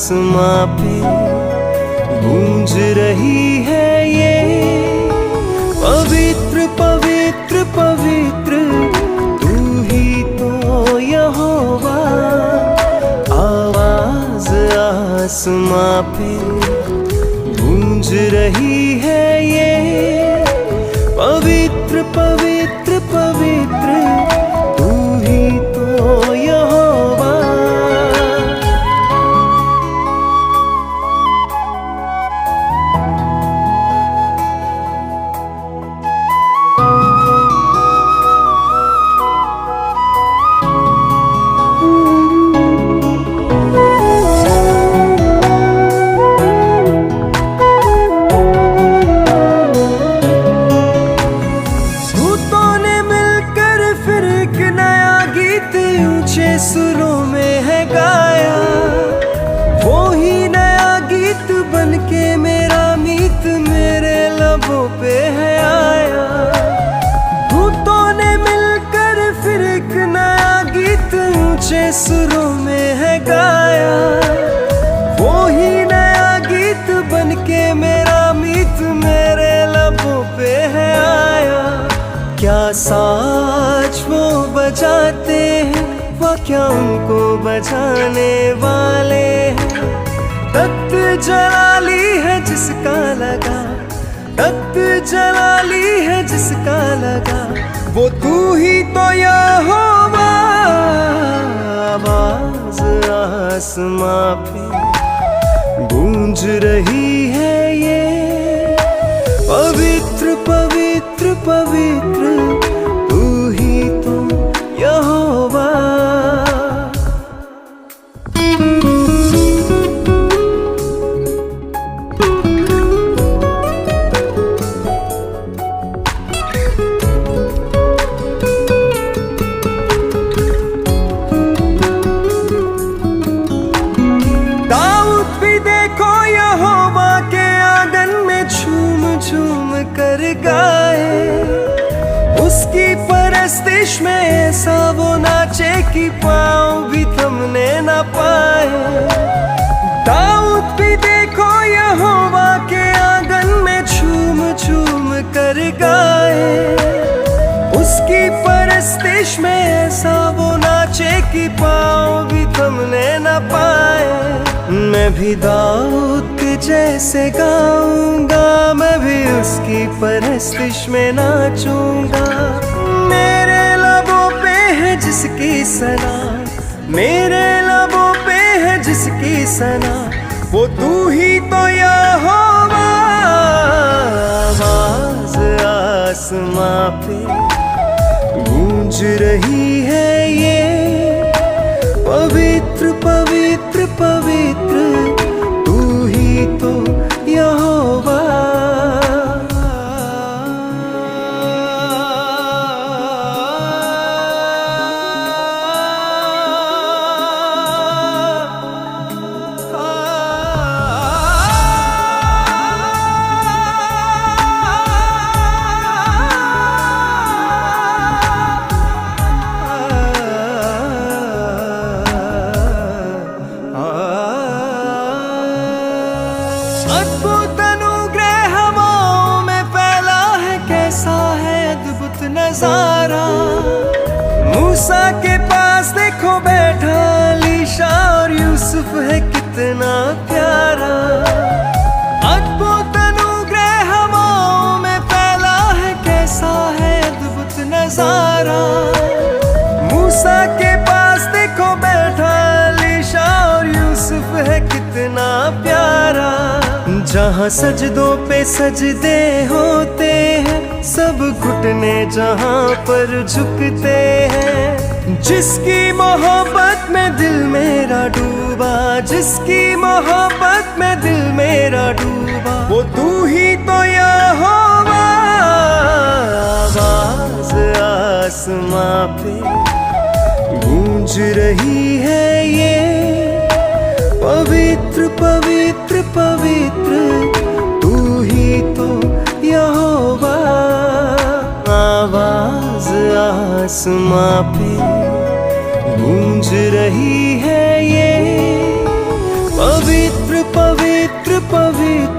आसमां पे गूंज रही है ये पवित्र पवित्र पवित्र तू ही तो यहोवा। आवाज आसमां पे गूंज रही है ये पवित्र पवित्र पवित्र तू ही तो यहोवा। सुरों में है गाया वो ही नया गीत बनके मेरा मीत मेरे लबों पे है आया। दूतों ने मिलकर फिर एक नया गीत ऊंचे सुरों में है गाया वो ही नया गीत बनके मेरा मीत मेरे लबों पे है आया। क्या साज वो बजाते हैं वो क्या उनको बजाने वाले हैं। तख्त जलाली है जिसका लगा तख्त जलाली है जिसका लगा वो तू ही तो यहोवा। आवाज आसमां पे गूंज रही है ये पवित्र पवित्र पवित्र तू ही तो यहोवा। दाऊद भी देखो यहोवा के आंगन में झूम झूम कर गाए उसकी परस्तिश में ऐसा वो नाचे कि पाँव भी थमने न पाए। दाऊद भी देखो यहोवा के आंगन में झूम झूम कर गाए उसकी परस्तिश में ऐसा वो नाचे कि पाँव भी थमने न पाए। मैं भी दाऊद के जैसे गाऊंगा मैं भी उसकी परस्तिश में नाचूंगा। मेरे लबों पे है जिसकी सना मेरे लबों पे है जिसकी सना वो तू ही तो यहोवा। आवाज आसमां पे गूंज रही है ये पवित्र पवित्र पवित्र तू ही तो यहोवा। अद्भुत अनुग्रह हवाओं में फैला है कैसा है अद्भुत नजारा। मूसा के पास देखो बैठा अलीशा और यूसुफ है कितना प्यारा। अद्भुत अनुग्रह हवाओं में फैला है कैसा है अद्भुत नजारा। मूसा के पास देखो बैठा अलीशा और यूसुफ है कितना प्यारा। जहाँ सजदों पे सजदे होते हैं सब घुटने जहाँ पर झुकते हैं। जिसकी मोहब्बत में दिल मेरा डूबा जिसकी मोहब्बत में दिल मेरा डूबा वो तू ही तो यहोवा। आवाज आसमां पे गूंज रही है ये पवित्र पवित्र पवित्र तू ही तो यहोवा। आवाज आसमां पे गूंज रही है ये पवित्र पवित्र पवित्र